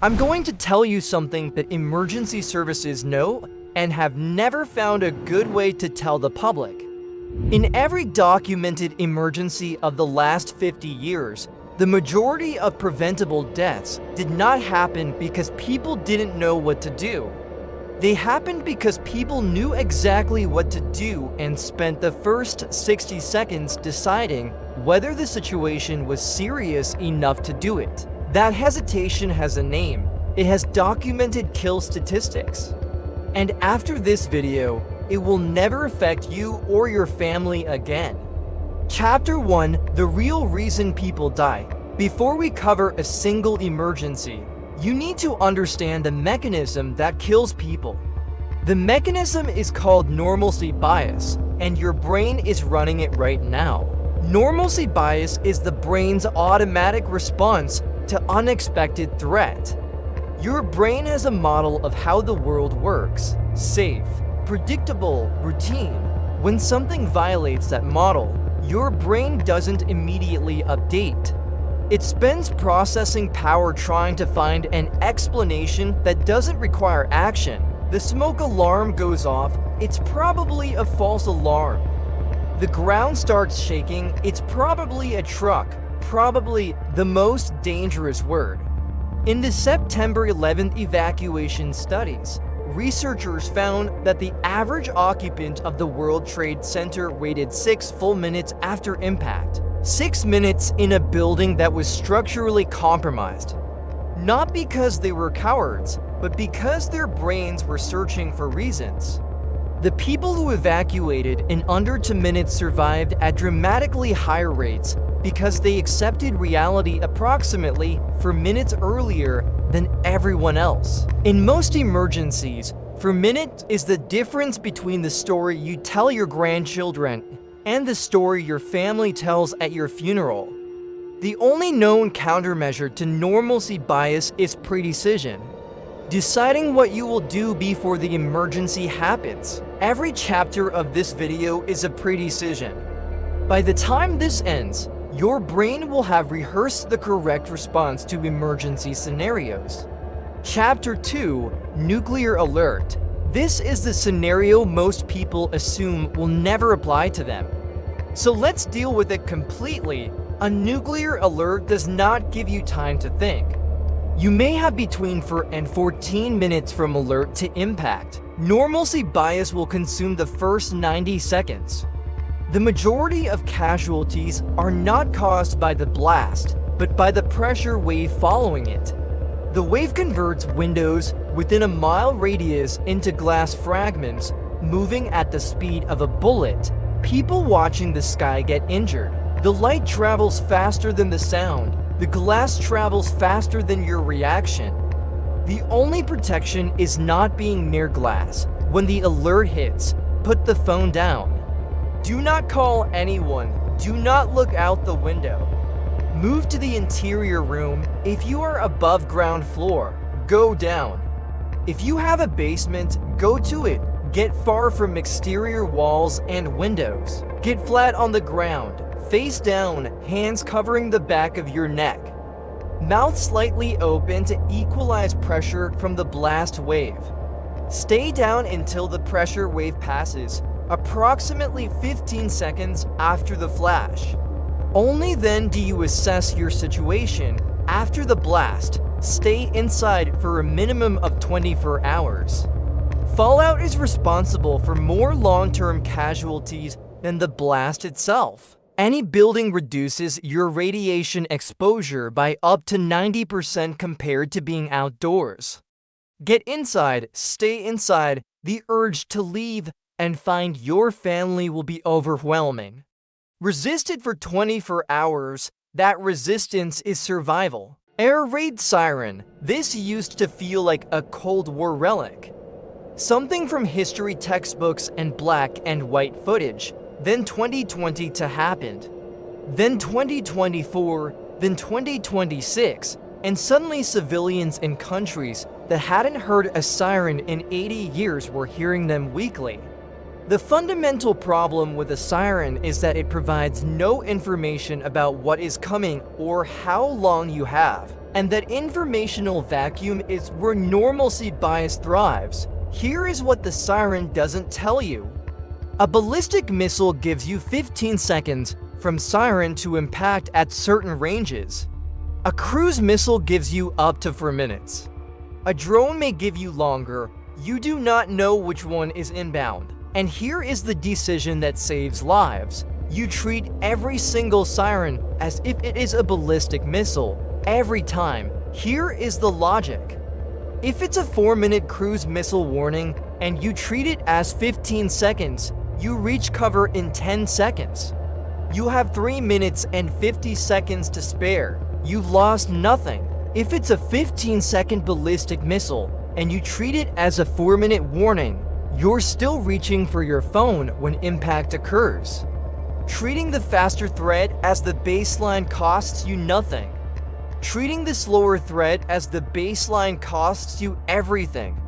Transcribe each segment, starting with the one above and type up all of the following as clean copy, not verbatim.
I'm going to tell you something that emergency services know and have never found a good way to tell the public. In every documented emergency of the last 50 years, the majority of preventable deaths did not happen because people didn't know what to do. They happened because people knew exactly what to do and spent the first 60 seconds deciding whether the situation was serious enough to do it. That hesitation has a name. It has documented kill statistics. And after this video, it will never affect you or your family again. Chapter 1: The real reason people die. Before we cover a single emergency, you need to understand the mechanism that kills people. The mechanism is called normalcy bias, and your brain is running it right now. Normalcy bias is the brain's automatic response to unexpected threat. Your brain has a model of how the world works: safe, predictable, routine. When something violates that model, your brain doesn't immediately update. It spends processing power trying to find an explanation that doesn't require action. The smoke alarm goes off, it's probably a false alarm. The ground starts shaking, it's probably a truck, probably the most dangerous word. In the September 11th evacuation studies, researchers found that the average occupant of the World Trade Center waited 6 full minutes after impact. 6 minutes in a building that was structurally compromised. Not because they were cowards, but because their brains were searching for reasons. The people who evacuated in under 2 minutes survived at dramatically higher rates because they accepted reality approximately 4 minutes earlier than everyone else. In most emergencies, 4 minutes is the difference between the story you tell your grandchildren and the story your family tells at your funeral. The only known countermeasure to normalcy bias is predecision. Deciding what you will do before the emergency happens. Every chapter of this video is a predecision. By the time this ends, your brain will have rehearsed the correct response to emergency scenarios. Chapter 2: Nuclear Alert. This is the scenario most people assume will never apply to them. So let's deal with it completely. A nuclear alert does not give you time to think. You may have between 4 and 14 minutes from alert to impact. Normalcy bias will consume the first 90 seconds. The majority of casualties are not caused by the blast, but by the pressure wave following it. The wave converts windows within a mile radius into glass fragments, moving at the speed of a bullet. People watching the sky get injured. The light travels faster than the sound. The glass travels faster than your reaction. The only protection is not being near glass. When the alert hits, put the phone down. Do not call anyone. Do not look out the window. Move to the interior room. If you are above ground floor, go down. If you have a basement, go to it. Get far from exterior walls and windows. Get flat on the ground, face down, hands covering the back of your neck. Mouth slightly open to equalize pressure from the blast wave. Stay down until the pressure wave passes, approximately 15 seconds after the flash. Only then do you assess your situation. After the blast, stay inside for a minimum of 24 hours. Fallout is responsible for more long-term casualties than the blast itself. Any building reduces your radiation exposure by up to 90% compared to being outdoors. Get inside, stay inside. The urge to leave and find your family will be overwhelming. Resist it for 24 hours. That resistance is survival. Air raid siren. This used to feel like a Cold War relic. Something from history textbooks and black and white footage. Then 2020 happened. Then 2024, then 2026, and suddenly civilians in countries that hadn't heard a siren in 80 years were hearing them weekly. The fundamental problem with a siren is that it provides no information about what is coming or how long you have. And that informational vacuum is where normalcy bias thrives. Here is what the Siren doesn't tell you. A ballistic missile gives you 15 seconds from siren to impact at certain ranges. A cruise missile gives you up to 4 minutes. A drone may give you longer. You do not know which one is inbound. And here is the decision that saves lives. You treat every single siren as if it is a ballistic missile, every time. Here is the logic. If it's a 4-minute cruise missile warning and you treat it as 15 seconds, you reach cover in 10 seconds. You have 3 minutes and 50 seconds to spare. You've lost nothing. If it's a 15-second ballistic missile and you treat it as a 4-minute warning, you're still reaching for your phone when impact occurs. Treating the faster threat as the baseline costs you nothing. Treating the slower threat as the baseline costs you everything.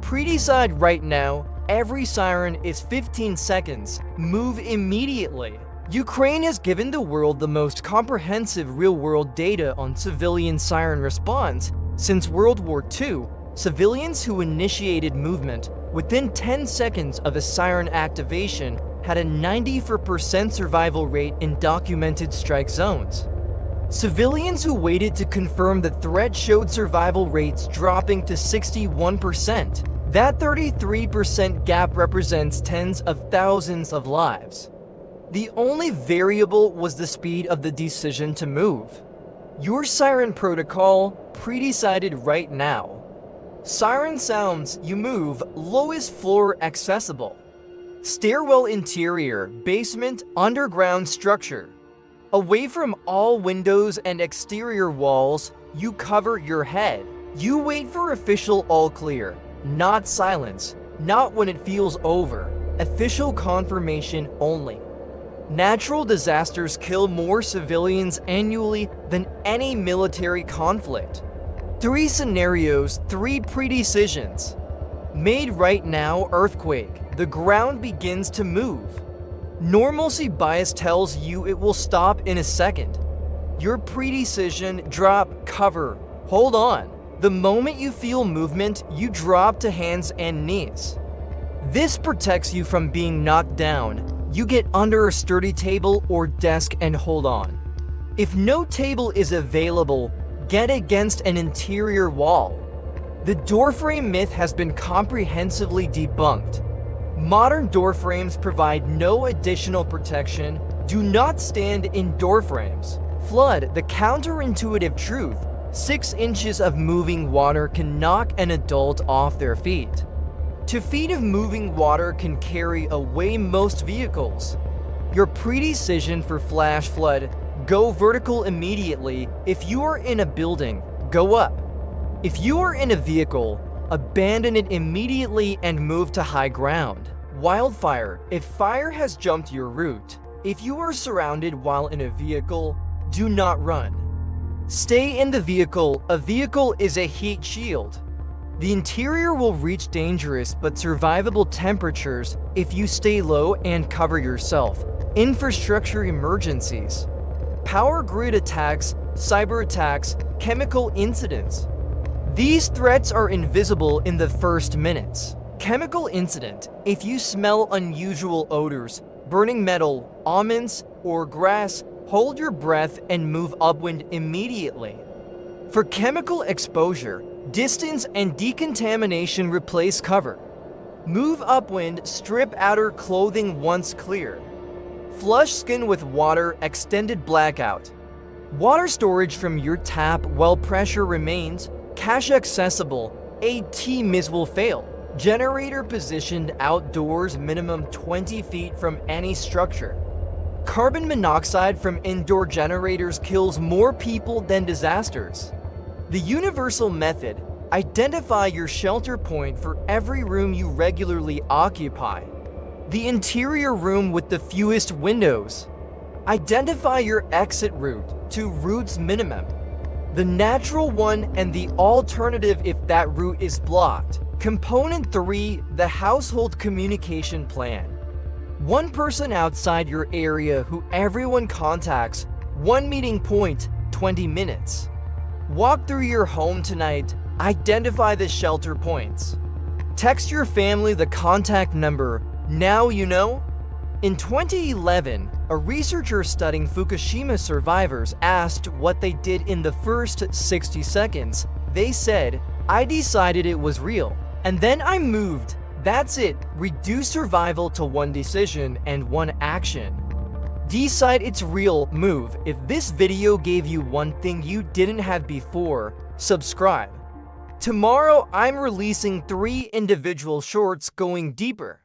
Pre-decide right now, every siren is 15 seconds. Move immediately. Ukraine has given the world the most comprehensive real-world data on civilian siren response since World War II. Civilians who initiated movement within 10 seconds of a siren activation had a 94% survival rate in documented strike zones. Civilians who waited to confirm the threat showed survival rates dropping to 61%. That 33% gap represents tens of thousands of lives. The only variable was the speed of the decision to move. Your siren protocol, pre-decided right now. Siren sounds, you move, lowest floor accessible. Stairwell interior, basement, underground structure. Away from all windows and exterior walls, you cover your head. You wait for official all clear, not silence, not when it feels over. Official confirmation only. Natural disasters kill more civilians annually than any military conflict. 3 scenarios, 3 pre-decisions. Made right now, earthquake. The ground begins to move. Normalcy bias tells you it will stop in a second. Your pre-decision, drop, cover, hold on. The moment you feel movement, you drop to hands and knees. This protects you from being knocked down. You get under a sturdy table or desk and hold on. If no table is available, get against an interior wall. The doorframe myth has been comprehensively debunked. Modern doorframes provide no additional protection. Do not stand in doorframes. Flood, the counterintuitive truth. 6 inches of moving water can knock an adult off their feet. 2 feet of moving water can carry away most vehicles. Your pre-decision for flash flood, go vertical immediately. If you are in a building, go up. If you are in a vehicle, abandon it immediately and move to high ground. Wildfire, if fire has jumped your route. If you are surrounded while in a vehicle, do not run. Stay in the vehicle. A vehicle is a heat shield. The interior will reach dangerous but survivable temperatures if you stay low and cover yourself. Infrastructure emergencies. Power grid attacks, cyber attacks, chemical incidents. These threats are invisible in the first minutes. Chemical incident. If you smell unusual odors, burning metal, almonds, or grass, hold your breath and move upwind immediately. For chemical exposure, distance and decontamination replace cover. Move upwind, strip outer clothing once clear. Flush skin with water, extended blackout. Water storage from your tap while pressure remains. Cache accessible, AT-miss will fail. Generator positioned outdoors, minimum 20 feet from any structure. Carbon monoxide from indoor generators kills more people than disasters. The universal method, identify your shelter point for every room you regularly occupy. The interior room with the fewest windows. Identify your exit route to route's minimum. The natural one and the alternative if that route is blocked. Component 3, the household communication plan. One person outside your area who everyone contacts. 1 meeting point, 20 minutes. Walk through your home tonight, identify the shelter points. Text your family the contact number, now you know. In 2011, a researcher studying Fukushima survivors asked what they did in the first 60 seconds. They said, "I decided it was real, and then I moved. That's it. Reduce survival to one decision and one action." Decide it's real, move. If this video gave you one thing you didn't have before, subscribe. Tomorrow, I'm releasing 3 individual shorts going deeper.